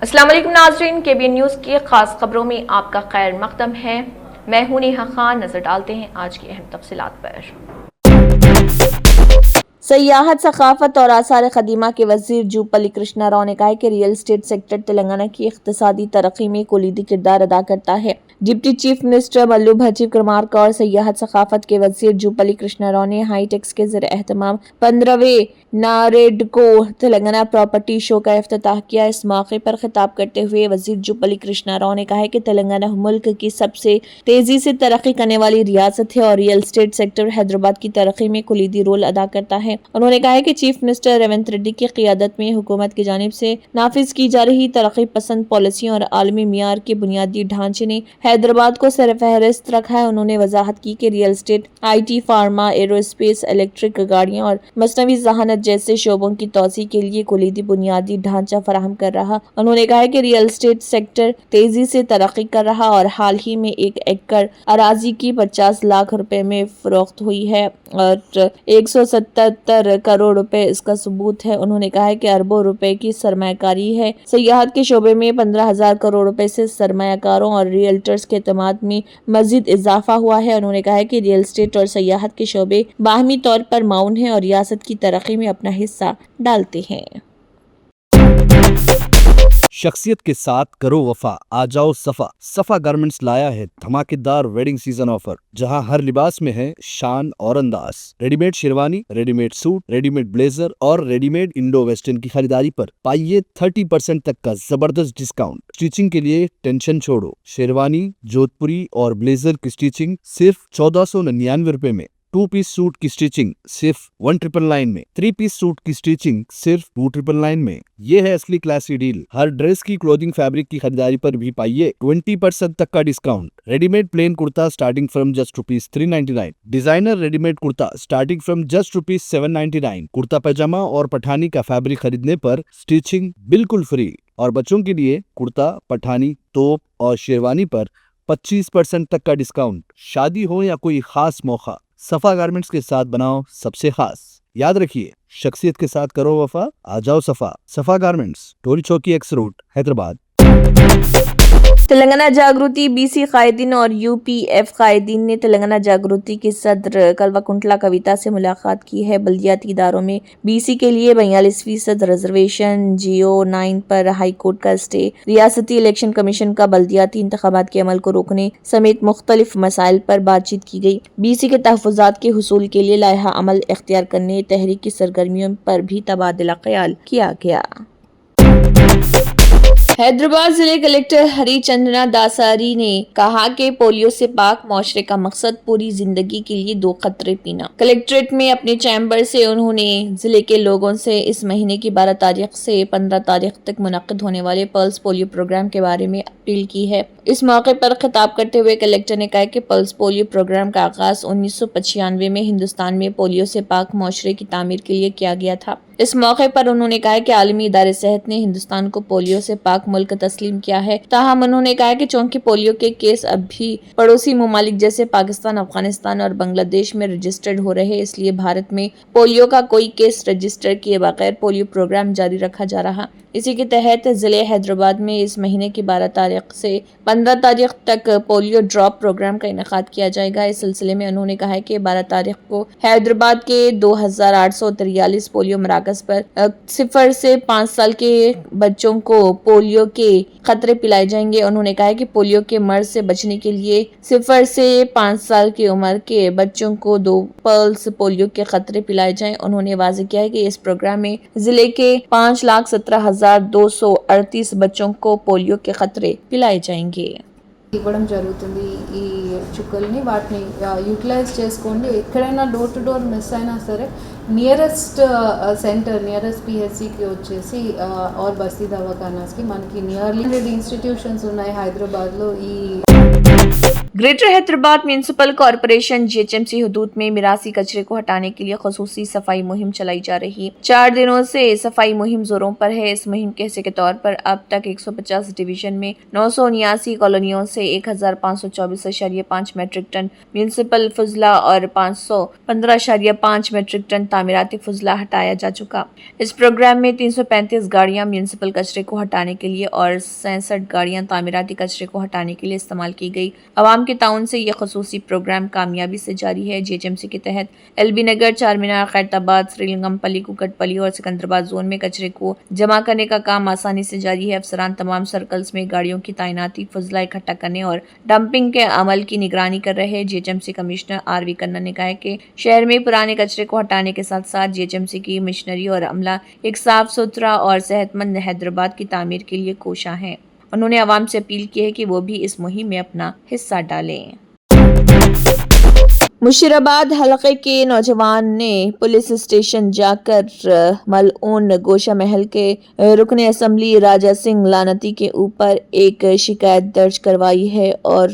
अस्सलाम वालेकुम नाज़रीन, KBN न्यूज़ की खास खबरों में आपका खैर मक़दम है। मैं हूं नेहा खान। नजर डालते हैं आज की अहम तफसीलात पर। सयाहत, सकाफत और आसार ख़दीमा के वज़ीर जूपल्ली कृष्णा राव ने कहा है कि रियल एस्टेट सेक्टर तेलंगाना की इक़्तिसादी तरक्की में कुलीदी किरदार अदा करता है। डिप्टी चीफ मिनिस्टर मल्लू भज्जी क्रमार्का और सयाहत सकाफत के वज़ीर जूपल्ली कृष्णा राव ने हाईटेक्स के ज़रिए एहतमाम 15वें नारेडको तेलंगाना प्रॉपर्टी शो का इफ्तिताह किया। इस मौके पर खिताब करते हुए वज़ीर जूपल्ली कृष्णा राव ने कहा है कि तेलंगाना मुल्क की सबसे तेजी से तरक्की करने वाली रियासत है और रियल एस्टेट सेक्टर हैदराबाद की तरक्की में कुलीदी रोल अदा करता है। उन्होंने कहा है कि चीफ मिनिस्टर रेवंत रेड्डी की क़ियादत में हुकूमत की जानिब से नाफिज की जा रही तरक्की पसंद पॉलिसियों और आलमी मियार के बुनियादी ढांचे ने हैदराबाद को सरफहरिस्त रखा है। उन्होंने वजाहत की कि real estate, IT, pharma, aerospace, electric गाड़ियां और मसनवी ज़हानत जैसे शोबों की तोसी के लिए कुलीदी बुनियादी ढांचा फराहम कर रहा। उन्होंने कहा है कि रियल एस्टेट सेक्टर तेजी से तरक्की कर रहा और हाल ही में 1 एकड़ अराजी की 50 लाख रुपए में फरोख्त हुई है और 177 करोड़ रुपए इसका सबूत है। उन्होंने कहा है कि अरबों रुपए की सरमायाकारी है। सयाहत के शोबे में 15,000 करोड़ रुपए से सरमायाकारों और रियल्टर्स के एतमाद में मजीद इजाफा हुआ है। उन्होंने कहा है कि रियल एस्टेट और सयाहत के शोबे बाहमी तौर पर माउन है और रियासत की तरक्की में अपना हिस्सा डालते हैं। शख्सियत के साथ करो वफा, आ जाओ सफा। सफा गारमेंट्स लाया है धमाकेदार वेडिंग सीजन ऑफर, जहां हर लिबास में है शान और अंदाज। Readymade sherwani, readymade suit, readymade blazer और रेडीमेड इंडो वेस्टर्न की खरीदारी पर पाइए 30% तक का जबरदस्त डिस्काउंट। स्टिचिंग के लिए टेंशन छोड़ो। शेरवानी, जोधपुरी और ब्लेजर की स्टिचिंग सिर्फ 1499 रुपए में। 2 पीस सूट की स्टिचिंग सिर्फ 1999 में। 3 पीस सूट की स्टिचिंग सिर्फ 2999 में। ये है असली क्लासी डील। हर ड्रेस की क्लोथिंग फैब्रिक की खरीदारी पर भी पाइए 20% तक का discount. Readymade plain kurta starting from just ₹399। Designer readymade kurta starting from just ₹799। Kurta pyjama और पठानी का फैब्रिक खरीदने पर स्टिचिंग बिल्कुल फ्री। और बच्चों के लिए कुर्ता, पठानी, तोप और शेरवानी पर 25% तक का डिस्काउंट। शादी हो या कोई खास मौका, सफा गारमेंट्स के साथ बनाओ सबसे खास। याद रखिए, शख्सियत के साथ करो वफा, आ जाओ सफा। सफा गारमेंट्स, टोरी चौकी एक्स रोड, हैदराबाद। तेलंगाना जागृति BC कायदीन और UPF कायदीन ने तेलंगाना जागृति के सदर कल्वाकुंटला कविता से मुलाकात की है। बल्दियाती इदारों में BC के लिए 42% रिजर्वेशन, जियो 9 पर हाई कोर्ट का स्टे, रियासती इलेक्शन कमीशन का बल्दियाती इंतखाबात के अमल को रोकने समेत मुख्तलिफ मसाइल पर बातचीत की गई। BC के तहफ़्फ़ुज़ात के हुसूल के लिए लाइहा अमल इख्तियार करने तहरीकी सरगर्मियों पर भी तबादला ख्याल किया गया। हैदराबाद जिले कलेक्टर हरिचंद्रना दासारी ने कहा कि पोलियो से पाक मुआशरे का मकसद पूरी जिंदगी के लिए 2 कतरे पीना। कलेक्ट्रेट में अपने चैम्बर से उन्होंने जिले के लोगों से इस महीने की 12 तारीख से 15 तारीख तक मुनक्किद होने वाले पल्स पोलियो प्रोग्राम के बारे में अपील की है। इस मौके पर खिताब करते हुए कलेक्टर ने कहा कि पल्स पोलियो प्रोग्राम का आगाज 1995 में हिंदुस्तान में पोलियो से पाक मुआशरे की तामीर के लिए किया गया था। इस मौके पर उन्होंने कहा कि आलमी इदारे सेहत ने हिंदुस्तान को पोलियो से पाक मुल्क तस्लीम किया है। ताहम उन्होंने कहा कि चूंकि पोलियो के केस अब भी पड़ोसी ममालिक जैसे पाकिस्तान, अफगानिस्तान और बांग्लादेश में रजिस्टर्ड हो रहे, इसलिए भारत में पोलियो का कोई केस रजिस्टर किए बगैर पोलियो प्रोग्राम जारी रखा जा रहा। इसी के तहत जिले हैदराबाद में इस महीने की 12 तारीख से 15 तारीख तक पोलियो ड्रॉप प्रोग्राम का इनेकाद किया जाएगा। इस सिलसिले में उन्होंने कहा है कि 12 तारीख को हैदराबाद के 2843 पोलियो मराकज पर 0 से 5 साल के बच्चों को पोलियो के खतरे पिलाए जाएंगे। उन्होंने कहा है कि पोलियो के मर्ज से बचने के लिए 0 से 5 साल की उम्र के बच्चों को 2 पल्स पोलियो के खतरे पिलाए जाएं। उन्होंने वाज़ेह किया है कि इस प्रोग्राम में जिले के 5,17,238 बच्चों को पोलियो के खतरे पिलाए जाएंगे। ఇవ్వడం జరుగుతుంది ఈ చుక్కల్ని వాటిని యూటిలైజ్ చేసుకోండి ఎక్కడైనా డోర్ టు డోర్ మిస్ అయినా సరే నియరెస్ట్ సెంటర్ నియరెస్ట్ పిహెచ్సికి వచ్చేసి ఆర్ బస్తీ దవాఖానాస్కి మనకి నియర్లీ 100 ఇన్స్టిట్యూషన్స్ ఉన్నాయి హైదరాబాద్లో ఈ greater Hyderabad municipal corporation GHMC हदूद में मिरासी कचरे को हटाने के लिए खसूसी सफाई मुहिम चलाई जा रही है। 4 दिनों से सफाई मुहिम जोरों पर है। इस मुहिम के हिस्से के तौर पर अब तक 150 डिवीजन में 979 कॉलोनियों से 1524.5 मेट्रिक टन म्यूनिसिपल फजला और 515.5 मेट्रिक टन तामीराती फजला हटाया जा चुका। इस प्रोग्राम में 335 गाड़ियां म्यूनिसिपल कचरे को हटाने के लिए और 67 गाड़ियां तामीराती कचरे को हटाने के लिए इस्तेमाल की गई। आवाम के ताउन से यह खसूसी प्रोग्राम कामयाबी से जारी है। GHMC के तहत LB नगर, चार मीनार, खैरताबाद, श्रीलिंगमपल्ली, कुकटपल्ली और सिकंदराबाद जोन में कचरे को जमा करने का काम आसानी से जारी है। अफसरान तमाम सर्कल्स में गाड़ियों की तैनाती, फजला इकट्ठा करने और डंपिंग के अमल की निगरानी कर रहे हैं। GHMC कमिश्नर RV कन्ना ने कहा कि शहर में पुराने कचरे को हटाने के साथ साथ GHMC की मिशनरी और अमला एक साफ सुथरा और सेहतमंद हैदराबाद की तामीर के लिए कोशा है। उन्होंने आवाम से अपील की है कि वो भी इस मुहिम में अपना हिस्सा डालें। मुशीराबाद हलके के नौजवान ने पुलिस स्टेशन जाकर मलऊन गोशा महल के रुकन असम्बली राजा सिंह लानती के ऊपर एक शिकायत दर्ज करवाई है और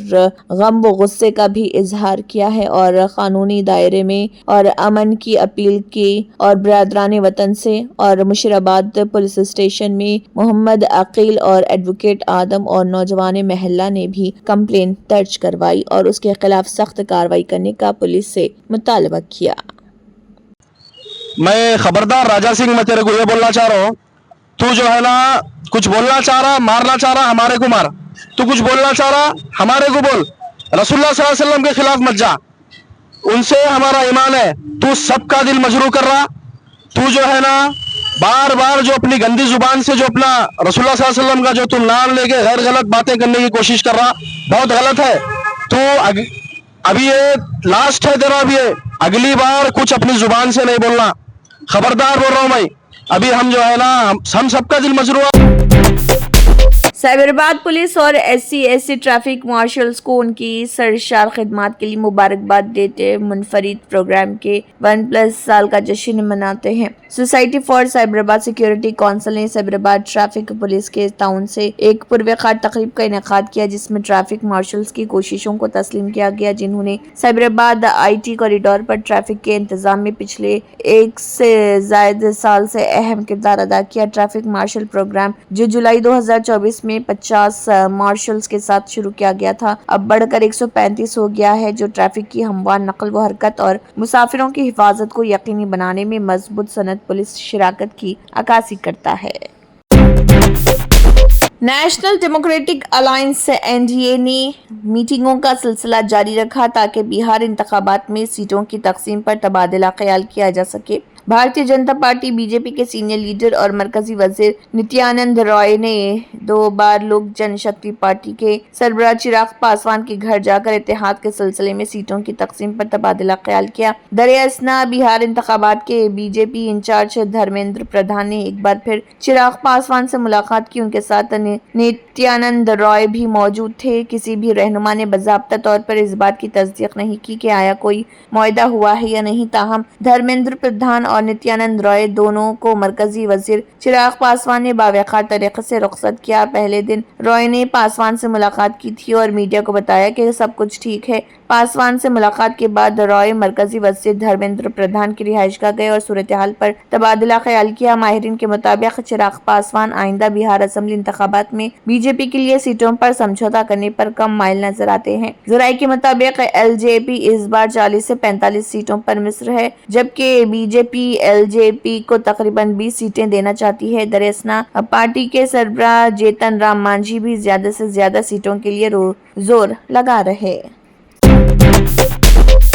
गम व गुस्से का भी इजहार किया है और कानूनी दायरे में और अमन की अपील की और बरादरान वतन से और मुशीराबाद पुलिस स्टेशन में मोहम्मद अकील और एडवोकेट आदम और नौजवान महल्ला ने भी कंप्लेंट दर्ज करवाई और उसके खिलाफ सख्त कार्रवाई करने का पुलिस से मुतालबा किया। मैं खबरदार राजा सिंह, मैं तेरे को ये बोलना चाह रहा हूँ, तू जो है ना कुछ बोलना चाह रहा, मारना चाह रहा, हमारे को मार। तू कुछ बोलना चाह रहा, हमारे को बोल। रसूलुल्लाह सल्लल्लाहु अलैहि वसल्लम के खिलाफ मत जा, उनसे हमारा ईमान है। तू सबका दिल मजरूह कर रहा, तू जो है ना बार बार जो अपनी गंदी जुबान से जो अपना रसूलुल्लाह सल्लल्लाहु अलैहि वसल्लम का जो तू नाम लेके गैर गलत बातें करने की कोशिश कर रहा, बहुत गलत है। तू अभी ये लास्ट है तेरा, अभी ये अगली बार कुछ अपनी जुबान से नहीं बोलना, खबरदार बोल रहा हूँ मैं। अभी हम जो है ना हम सबका दिल मजरूह। साइबराबाद पुलिस और SC/SC ट्रैफिक मार्शल्स को उनकी सरशार खिदमात के लिए मुबारकबाद देते मुनफरिद प्रोग्राम के 1+ साल का जश्न मनाते हैं। Society for Cyberabad security council ने साइबराबाद ट्रैफिक पुलिस के ताउन से एक पुरवकार तकरीब का इनेकाद किया, जिसमें ट्रैफिक मार्शल्स की कोशिशों को तस्लीम किया गया, जिन्होंने साइबराबाद IT कॉरिडोर पर ट्रैफिक के इंतजाम में पिछले 1 से ज्यादा साल से अहम किरदार अदा किया। ट्रैफिक मार्शल प्रोग्राम जो जुलाई 2024 में 50 मार्शल्स के साथ शुरू किया गया था, अब बढ़कर 135 हो गया है, जो ट्रैफिक की हमवार नकल व हरकत और मुसाफिरों की हिफाजत को यकीनी बनाने में मजबूत सनद पुलिस शिराकत की अक्कासी करता है। नेशनल डेमोक्रेटिक अलायंस NDA ने मीटिंगों का सिलसिला जारी रखा ताकि बिहार इंतखाबात में सीटों की तकसीम पर तबादला ख्याल किया जा सके। भारतीय जनता पार्टी BJP के सीनियर लीडर और मरकजी वजीर नित्यानंद रॉय ने 2 बार लोक जनशक्ति पार्टी के सरबराह चिराग पासवान के घर जाकर इत्तेहाद के सिलसिले में सीटों की तकसीम पर तबादला ख्याल किया। दरअसल बिहार इंतखाबात के BJP इंचार्ज धर्मेंद्र प्रधान ने एक बार फिर चिराग पासवान से मुलाकात की। उनके साथ नित्यानंद रॉय भी मौजूद थे। किसी भी रहनुमा ने बाज़ाब्ता तौर पर इस बात की तस्दीक नहीं की कि आया कोई मुआहदा हुआ है या नहीं, ताहम धर्मेंद्र प्रधान और नित्यानंद रॉय दोनों को मरकजी वजीर चिराग पासवान ने बावकार तरीके से रुखसत किया। पहले दिन रॉय ने पासवान से मुलाकात की थी और मीडिया को बताया कि सब कुछ ठीक है। पासवान से मुलाकात के बाद रॉय मरकजी वजीर धर्मेंद्र प्रधान की रिहाइशगाह गए और सूरत हाल पर तबादला ख्याल किया। माहिरीन के मुताबिक चिराग पासवान आइंदा बिहार असेंबली इंतखाबात में BJP के लिए सीटों पर समझौता करने पर कम माइल नजर आते हैं। जराये के मुताबिक LJP इस बार 40 से 45 सीटों पर मिस्र है, जबकि BJP LJP को तकरीबन 20 सीटें देना चाहती है। दरअसल पार्टी के सरबराह जीतन राम मांझी भी ज्यादा से ज्यादा सीटों के लिए जोर लगा रहे।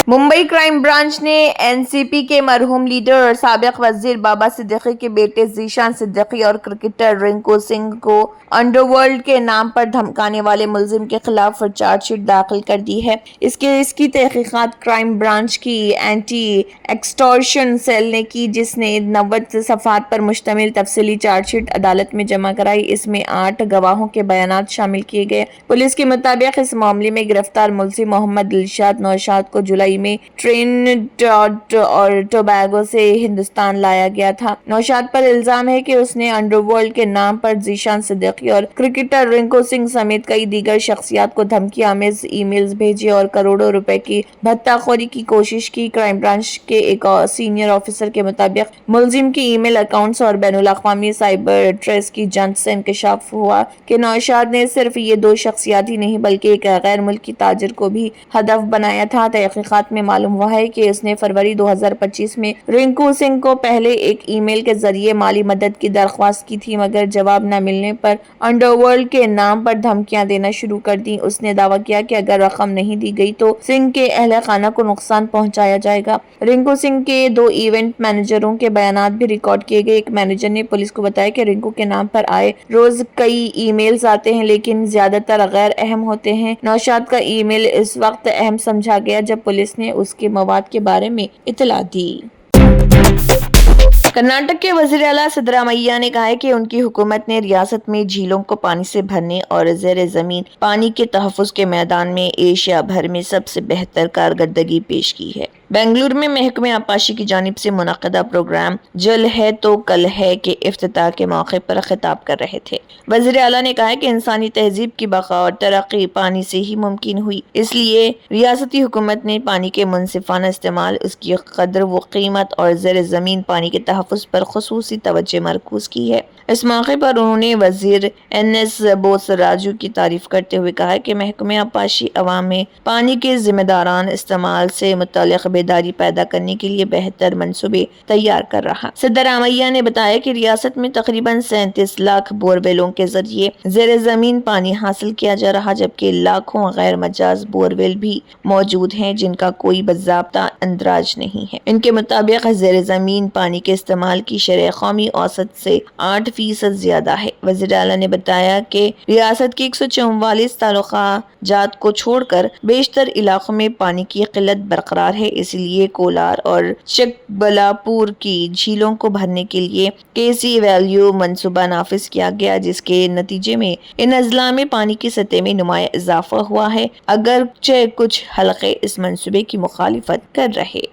मुंबई क्राइम ब्रांच ने NCP के मरहूम लीडर और साबिक वजीर बाबा सिद्दीकी के बेटे जीशान सिद्दीकी और क्रिकेटर रिंकू सिंह को अंडरवर्ल्ड के नाम पर धमकाने वाले मुलजिम के खिलाफ चार्जशीट दाखिल कर दी है। इसकी तहकीकात क्राइम ब्रांच की एंटी एक्सटॉर्शन सेल ने की, जिसने 90 सफ़हात पर मुश्तमिल तफसीली चार्जशीट अदालत में जमा कराई। इसमें 8 गवाहों के बयानात शामिल किए गए। पुलिस के मुताबिक इस मामले में गिरफ्तार मुलजिम मोहम्मद दिलशाद नौशाद को जुलाई जनवरी में ट्रिनिडाद और टोबैगो से हिंदुस्तान लाया गया था। नौशाद पर इल्जाम है कि उसने अंडरवर्ल्ड के नाम पर जीशान सिद्दीकी और क्रिकेटर रिंकू सिंह समेत कई दीगर शख्सियात को धमकी आमेज ईमेल्स भेजे और करोड़ों रुपए की भत्ताखोरी की कोशिश की। क्राइम ब्रांच के एक सीनियर ऑफिसर के मुताबिक मुलजिम की ईमेल अकाउंट्स और बैनुल अक़वामी साइबर ट्रेस की जांच से इंकशाफ हुआ कि नौशाद ने सिर्फ ये दो शख्सियात ही नहीं बल्कि एक गैर मुल्की ताजिर को भी हदफ बनाया था। तहकीकात में मालूम हुआ है कि उसने फरवरी 2025 में रिंकू सिंह को पहले एक ईमेल के जरिए माली मदद की दरख्वास्त की थी, मगर जवाब न मिलने पर अंडरवर्ल्ड के नाम पर धमकियां देना शुरू कर दी। उसने दावा किया कि अगर रकम नहीं दी गई तो सिंह के अहले खाना को नुकसान पहुंचाया जाएगा। रिंकू सिंह के दो इवेंट मैनेजरों के बयानात भी रिकॉर्ड किए गए। एक मैनेजर ने पुलिस को बताया कि रिंकू के नाम पर आए रोज कई ईमेल्स आते हैं लेकिन ज्यादातर गैर अहम होते हैं। नौशाद का ईमेल इस वक्त अहम समझा गया जब पुलिस ने उसके मवाद के बारे में इत्तला दी। कर्नाटक के वज़ीर आला सिद्धरामैया ने कहा है कि उनकी हुकूमत ने रियासत में झीलों को पानी से भरने और ज़ेरे ज़मीन पानी के तहफ़्फ़ुज़ के मैदान में एशिया भर में सबसे बेहतर कारकर्दगी पेश की है। बेंगलुरु में महकमे आबपाशी की जानिब से मुनक़दा प्रोग्राम जल है तो कल है के इफ्तिताह के मौके पर खिताब कर रहे थे। वज़ीर आला ने कहा है कि इंसानी तहजीब की बक़ा और तरक्की पानी से ही मुमकिन हुई, इसलिए रियासती हुकूमत ने पानी के मुनसिफ़ाना इस्तेमाल, उसकी कदर व कीमत और ज़ेर ज़मीन पानी के तहफ़्फ़ुज़ पर ख़ुसूसी तवज्जो मरकूज़ की है। इस मौके पर उन्होंने वज़ीर NS बोसराजू की तारीफ करते हुए कहा कि महकमे आबपाशी अवाम में पानी के ज़िम्मेदारान इस्तेमाल से मुताल्लिक़ बेदारी पैदा करने के लिए बेहतर मंसूबे तैयार कर रहा। सिद्धरामैया ने बताया कि रियासत में तकरीबन 37 लाख बोरवेलों के जरिए ज़ेरे ज़मीन पानी हासिल किया जा रहा, जबकि लाखों गैर मजाज बोरवेल भी मौजूद हैं जिनका कोई बाज़ाब्ता अंदराज नहीं है। इनके मुताबिक ज़ेरे ज़मीन पानी के इस्तेमाल की शरह कौमी औसत से 8% ज्यादा है। वज़ीर आला ने बताया कि रियासत के 144 तालुका जात को छोड़कर बेशतर इलाकों में पानी की किल्लत बरकरार है, इसलिए कोलार और चिकबल्लापुर की झीलों को भरने के लिए केसी वैल्यू मंसूबा नाफिज किया गया, जिसके नतीजे में इन अजला में पानी की सतह में नुमाया इजाफा हुआ है, अगरचे कुछ हलके इस मंसूबे की मुखालिफत कर रहे।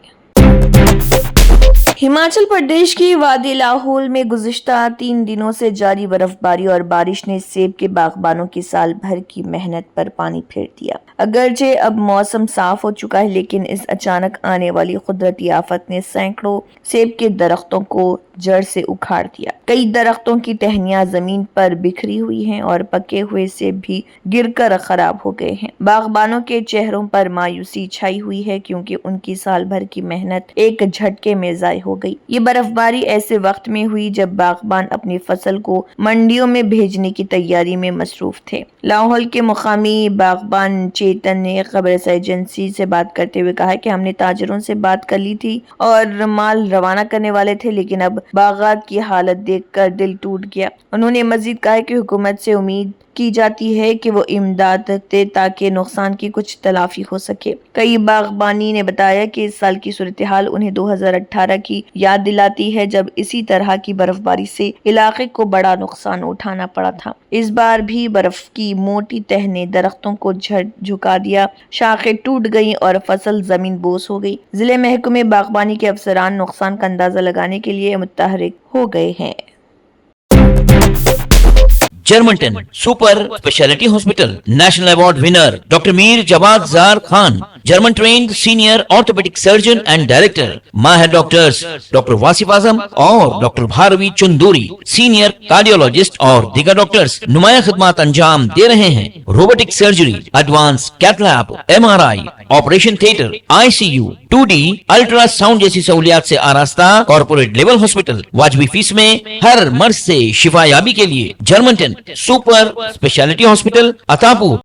हिमाचल प्रदेश की वादी लाहौल में गुज़िश्ता 3 दिनों से जारी बर्फबारी और बारिश ने सेब के बागबानों की साल भर की मेहनत पर पानी फेर दिया। अगरचे अब मौसम साफ हो चुका है, लेकिन इस अचानक आने वाली कुदरती आफत ने सैकड़ों सेब के दरख्तों को जड़ से उखाड़ दिया। कई दरख्तों की टहनियां जमीन पर बिखरी हुई हैं और पके हुए सेब भी गिरकर खराब हो गए हैं। बागबानों के चेहरों पर मायूसी छाई हुई है, क्योंकि उनकी साल भर की मेहनत एक झटके में ज़ाय हो गई। ये बर्फबारी ऐसे वक्त में हुई जब बागबान अपनी फसल को मंडियों में भेजने की तैयारी में मसरूफ थे। लाहौल के मुकामी बागबान चेतन ने खबर एजेंसी से बात करते हुए कहा कि हमने ताजरों से बात कर ली थी और माल रवाना करने वाले थे, लेकिन अब बागात की हालत देखकर दिल टूट गया। उन्होंने मजीद कहा कि हुकूमत से उम्मीद की जाती है कि वो इमदाद दे ताकि नुकसान की कुछ तलाफी हो सके। कई बागबानी ने बताया कि इस साल की सूरत हाल उन्हें 2018 की याद दिलाती है, जब इसी तरह की बर्फबारी से इलाके को बड़ा नुकसान उठाना पड़ा था। इस बार भी बर्फ की मोटी तह ने दरख्तों को झुका दिया, शाखें टूट गईं और फसल जमीन बोस हो गई। जिले महकमे बागबानी के अफसरान नुकसान का अंदाजा लगाने के लिए मुतहरिक हो गए हैं। Germanten super speciality hospital, national award winner doctor Mir Jawad Jar Khan, German trained senior orthopaedic surgeon and director, माहिर डॉक्टर्स डॉक्टर वासिफ आजम और doctor Bharvi Chanduri, senior cardiologist और दीगर डॉक्टर्स नुमाया खिदमत अंजाम दे रहे हैं। Robotic surgery, advance cath lab, MRI, operation theatre, ICU, 2D ultrasound जैसी सहूलियात से आरास्ता कॉर्पोरेट लेवल हॉस्पिटल, वाजबी फीस में हर मर्ज से शिफायाबी के लिए Germanton super speciality hospital, Attapur.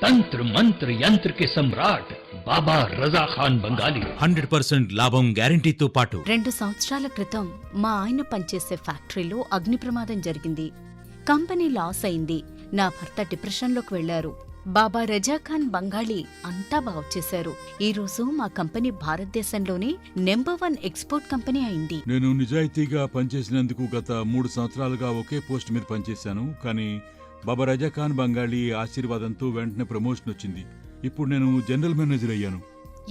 तंत्र मंत्र यंत्र के सम्राट బాబా రజా ఖాన్ బంగాలి 100% లాభం గ్యారెంటీతో పాటు 2 సంవత్సరాల క్రితం మా ఆయన పనిచేసే ఫ్యాక్టరీలో అగ్ని ప్రమాదం జరిగింది. కంపెనీ లాస్ అయింది. నా భర్త డిప్రెషన్లోకి వెళ్లారు. బాబా రజా ఖాన్ బంగాళీ అంతా బాగుచేశారు. ఈ రోజు మా కంపెనీ భారతదేశంలోనే నంబర్ 1 ఎక్స్పోర్ట్ కంపెనీ అయింది. నేను నిజాయితీగా పనిచేసినందుకు గత 3 సంవత్సరాలుగా ఒకే పోస్ట్ మీద పనిచేశాను. కానీ బాబా రజా ఖాన్ బంగాళీ ఆశీర్వాదంతో వెంటనే ప్రమోషన్ వచ్చింది. ఇప్పుడు నేను జనరల్ మేనేజర్ అయ్యాను.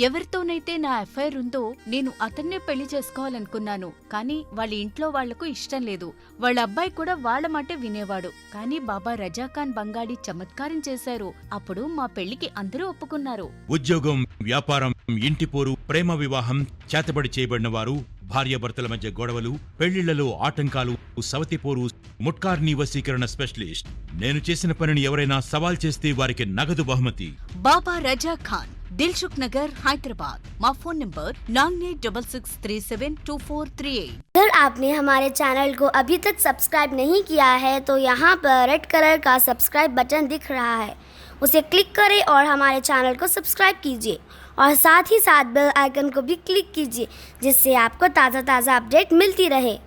ఎవరితోనైతే నా అఫైర్ ఉందో నేను అతన్నే పెళ్లి చేసుకోవాలనుకున్నాను. కానీ వాళ్ళ ఇంట్లో వాళ్లకు ఇష్టం లేదు. వాళ్ళ అబ్బాయి కూడా వాళ్ళ మాటే వినేవాడు. కానీ బాబా రజాఖాన్ బంగాళీ చమత్కారం చేశారు. అప్పుడు మా పెళ్లికి అందరూ ఒప్పుకున్నారు. ఉద్యోగం, వ్యాపారం, ఇంటి పోరు, ప్రేమ వివాహం, చేతబడి చేయబడిన వారు, భార్యాభర్తల మధ్య గొడవలు, పెళ్లిళ్లలో ఆటంకాలు, సవతిపోరు, ముట్కార్నీ వశీకరణ స్పెషలిస్ట్. నేను చేసిన పనిని ఎవరైనా సవాల్ చేస్తే వారికి నగదు బహుమతి. బాబా రజాఖాన్, दिलसुख नगर, हैदराबाद। माँ फोन नंबर 9866372438। अगर आपने हमारे चैनल को अभी तक सब्सक्राइब नहीं किया है तो यहाँ पर रेड कलर का सब्सक्राइब बटन दिख रहा है, उसे क्लिक करें और हमारे चैनल को सब्सक्राइब कीजिए और साथ ही साथ बेल आइकन को भी क्लिक कीजिए, जिससे आपको ताज़ा अपडेट मिलती रहे।